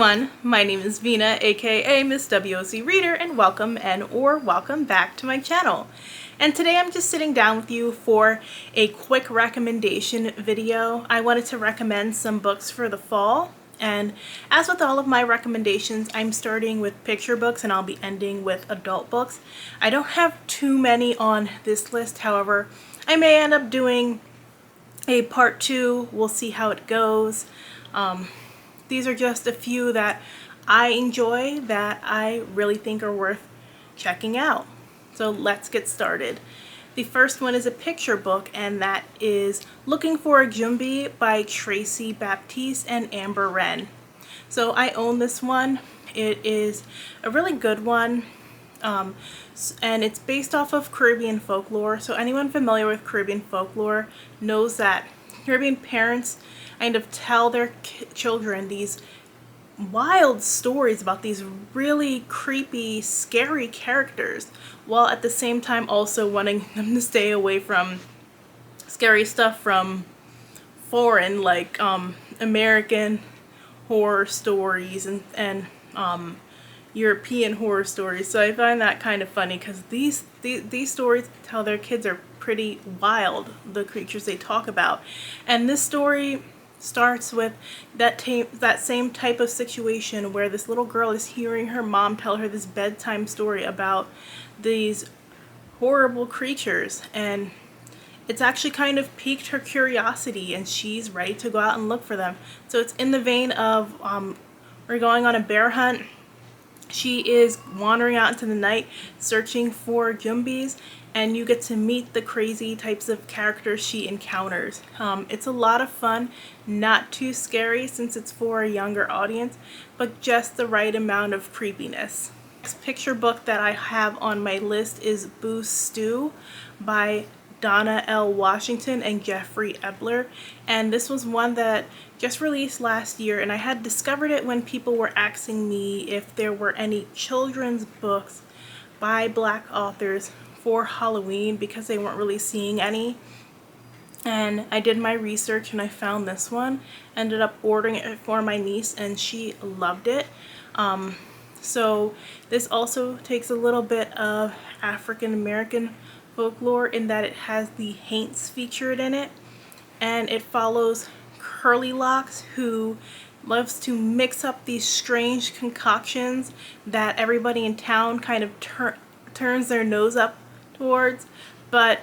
everyone, my name is Vina, aka Miss WOC Reader, and welcome back to my channel. And today I'm just sitting down with you for a quick recommendation video. I wanted to recommend some books for the fall, and as with all of my recommendations, I'm starting with picture books and I'll be ending with adult books. I don't have too many on this list, however, I may end up doing a part 2. We'll see how it goes. These are just a few that I enjoy that I really think are worth checking out. So let's get started. The first one is a picture book, and that is Looking for a Jumbie by Tracy Baptiste and Amber Wren. So I own this one. It is a really good one, and it's based off of Caribbean folklore. So anyone familiar with Caribbean folklore knows that Caribbean parents kind of tell their children these wild stories about these really creepy, scary characters, while at the same time also wanting them to stay away from scary stuff from foreign, like American horror stories and European horror stories. So I find that kind of funny because these stories tell their kids are pretty wild, the creatures they talk about. And this story starts with that same type of situation where this little girl is hearing her mom tell her this bedtime story about these horrible creatures, and it's actually kind of piqued her curiosity and she's ready to go out and look for them. So it's in the vein of we're going on a bear hunt. She is wandering out into the night searching for Jumbies, and you get to meet the crazy types of characters she encounters. It's a lot of fun, not too scary since it's for a younger audience, but just the right amount of creepiness. This picture book that I have on my list is Boo Stew by Donna L. Washington and Jeffrey Ebler, and this was one that just released last year, and I had discovered it when people were asking me if there were any children's books by Black authors for Halloween because they weren't really seeing any. And I did my research and I found this one, ended up ordering it for my niece and she loved it. So this also takes a little bit of African American folklore in that it has the Haints featured in it, and it follows Curly Locks, who loves to mix up these strange concoctions that everybody in town kind of turns their nose up towards, but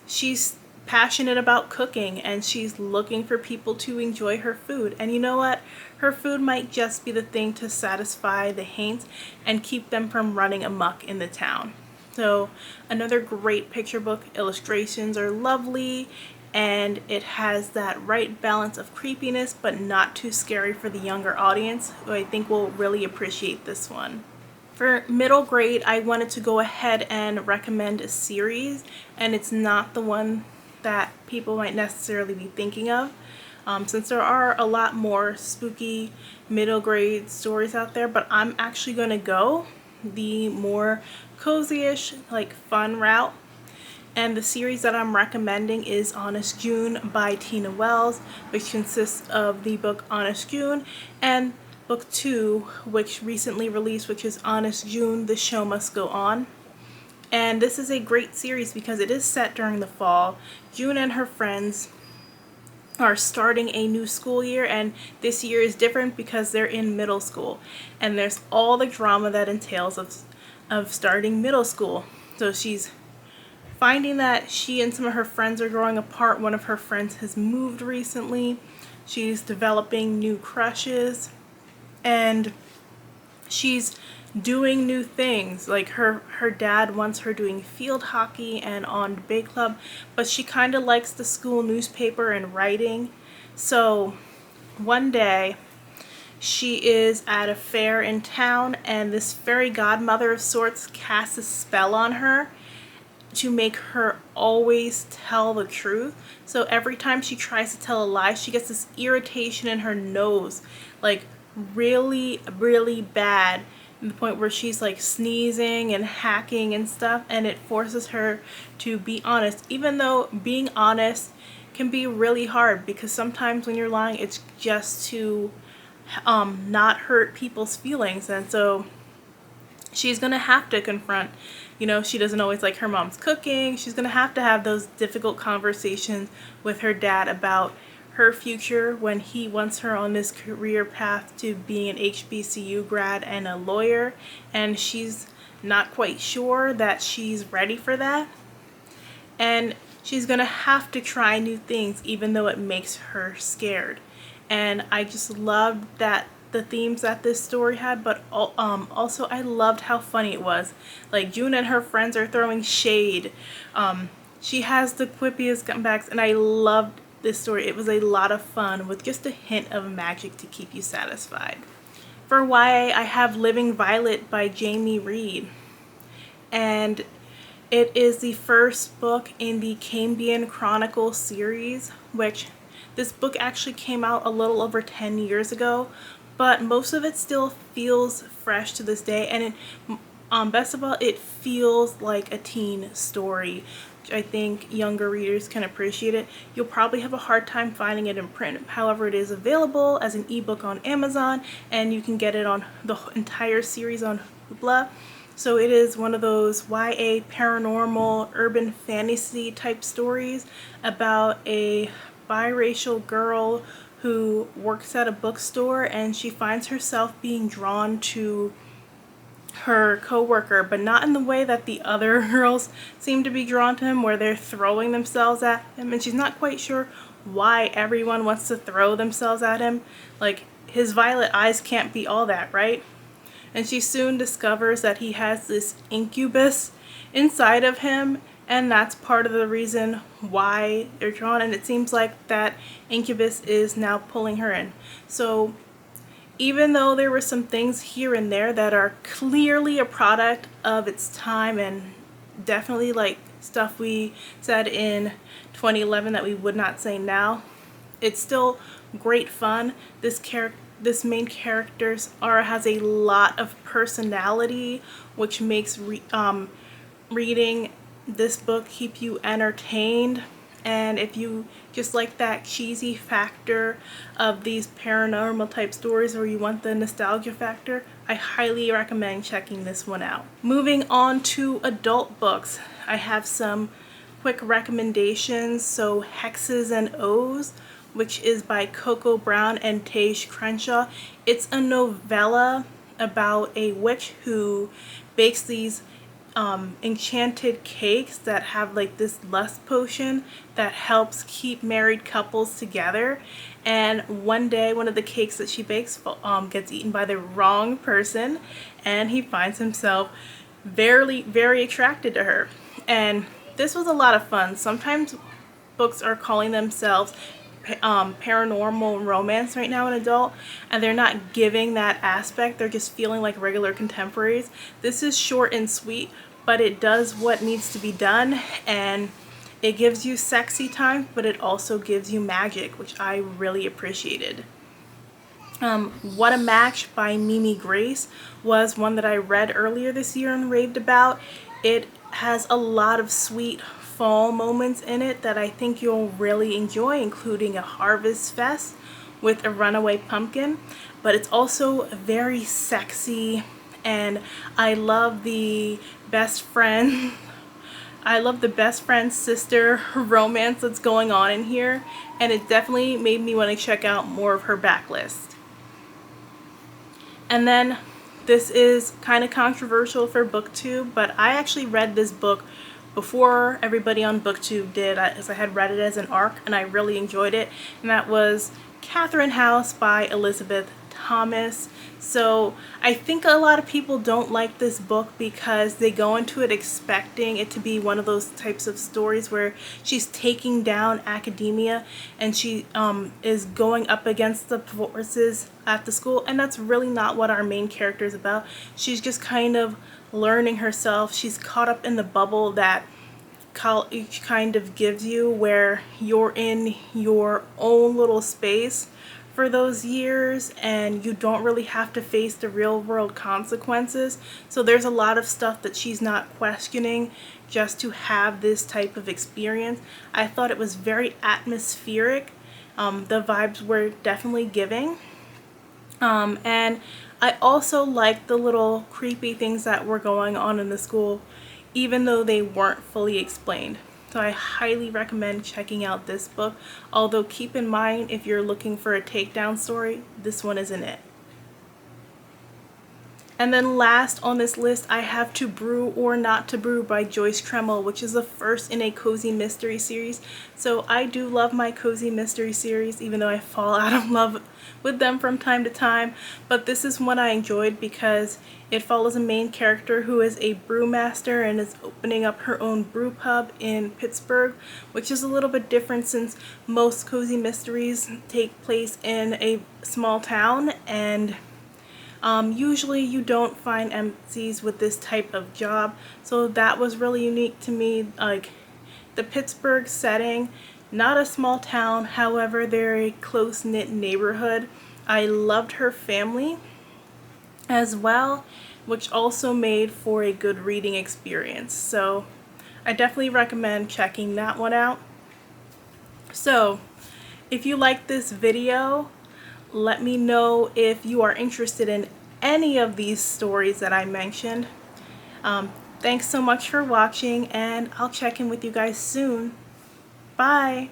she's passionate about cooking and she's looking for people to enjoy her food. And you know what? Her food might just be the thing to satisfy the Haints and keep them from running amok in the town. So another great picture book. Illustrations are lovely and it has that right balance of creepiness but not too scary for the younger audience, who I think will really appreciate this one. For middle grade, I wanted to go ahead and recommend a series, and it's not the one that people might necessarily be thinking of, since there are a lot more spooky middle grade stories out there, but I'm actually going to go the more cozy-ish, like fun route. And the series that I'm recommending is Honest June by Tina Wells, which consists of the book Honest June and book 2, which recently released, which is Honest June, The Show Must Go On. And this is a great series because it is set during the fall. June and her friends are starting a new school year, and this year is different because they're in middle school. And there's all the drama that entails of starting middle school. So she's finding that she and some of her friends are growing apart. One of her friends has moved recently. She's developing new crushes, and she's doing new things. Like her dad wants her doing field hockey and on debate club, but she kind of likes the school newspaper and writing. So one day she is at a fair in town, and this fairy godmother of sorts casts a spell on her to make her always tell the truth. So every time she tries to tell a lie, she gets this irritation in her nose, like really, really bad, to the point where she's like sneezing and hacking and stuff, and it forces her to be honest, even though being honest can be really hard because sometimes when you're lying, it's just to not hurt people's feelings. And so she's gonna have to confront, you know, she doesn't always like her mom's cooking. She's gonna have to have those difficult conversations with her dad about her future when he wants her on this career path to being an HBCU grad and a lawyer, and she's not quite sure that she's ready for that. And she's gonna have to try new things even though it makes her scared. And I just loved that the themes that this story had, but also I loved how funny it was. Like, June and her friends are throwing shade. She has the quippiest comebacks, and I loved this story. It was a lot of fun with just a hint of magic to keep you satisfied. For YA, I have Living Violet by Jamie Reed, and it is the first book in the Cambion Chronicles series, which this book actually came out a little over 10 years ago, but most of it still feels fresh to this day, and best of all, it feels like a teen story. I think younger readers can appreciate it. You'll probably have a hard time finding it in print. However, it is available as an ebook on Amazon, and you can get it on the entire series on Hoopla. So it is one of those YA paranormal urban fantasy type stories about a biracial girl who works at a bookstore, and she finds herself being drawn to her co-worker, but not in the way that the other girls seem to be drawn to him, where they're throwing themselves at him, and she's not quite sure why everyone wants to throw themselves at him. Like, his violet eyes can't be all that, right? And she soon discovers that he has this incubus inside of him, and that's part of the reason why they're drawn, and it seems like that incubus is now pulling her in. So even though there were some things here and there that are clearly a product of its time, and definitely like stuff we said in 2011 that we would not say now, it's still great fun. This main character has a lot of personality, which makes reading this book keep you entertained. And if you just like that cheesy factor of these paranormal type stories, or you want the nostalgia factor, I highly recommend checking this one out. Moving on to adult books, I have some quick recommendations. So Hexes Os, which is by Coco Brown and Tage Crenshaw. It's a novella about a witch who bakes these enchanted cakes that have like this lust potion that helps keep married couples together. And one day, one of the cakes that she bakes gets eaten by the wrong person, and he finds himself very attracted to her. And this was a lot of fun. Sometimes books are calling themselves paranormal romance right now in adult, and they're not giving that aspect. They're just feeling like regular contemporaries. This is short and sweet, but it does what needs to be done, and it gives you sexy time, but it also gives you magic, which I really appreciated. What a Match by Mimi Grace was one that I read earlier this year and raved about. It has a lot of sweet fall moments in it that I think you'll really enjoy, including a harvest fest with a runaway pumpkin, but it's also very sexy, and I love the best friend sister romance that's going on in here, and it definitely made me want to check out more of her backlist. And then this is kind of controversial for BookTube, but I actually read this book before everybody on BookTube did, as I had read it as an ARC, and I really enjoyed it, and that was Catherine House by Elizabeth Thomas. So I think a lot of people don't like this book because they go into it expecting it to be one of those types of stories where she's taking down academia, and she is going up against the forces at the school, and that's really not what our main character is about. She's just kind of learning herself. She's caught up in the bubble that college kind of gives you, where you're in your own little space for those years and you don't really have to face the real world consequences. So there's a lot of stuff that she's not questioning just to have this type of experience. I thought it was very atmospheric. The vibes were definitely giving. And I also liked the little creepy things that were going on in the school, even though they weren't fully explained. So I highly recommend checking out this book, although keep in mind if you're looking for a takedown story, this one isn't it. And then last on this list, I have To Brew or Not to Brew by Joyce Tremble, which is the first in a cozy mystery series. So I do love my cozy mystery series, even though I fall out of love with them from time to time. But this is one I enjoyed because it follows a main character who is a brewmaster and is opening up her own brew pub in Pittsburgh, which is a little bit different since most cozy mysteries take place in a small town, and usually you don't find MCs with this type of job, so that was really unique to me. Like the Pittsburgh setting, not a small town, however they're a close-knit neighborhood. I loved her family as well, which also made for a good reading experience. So I definitely recommend checking that one out. So if you like this video, let me know if you are interested in any of these stories that I mentioned. Thanks so much for watching, and I'll check in with you guys soon. Bye!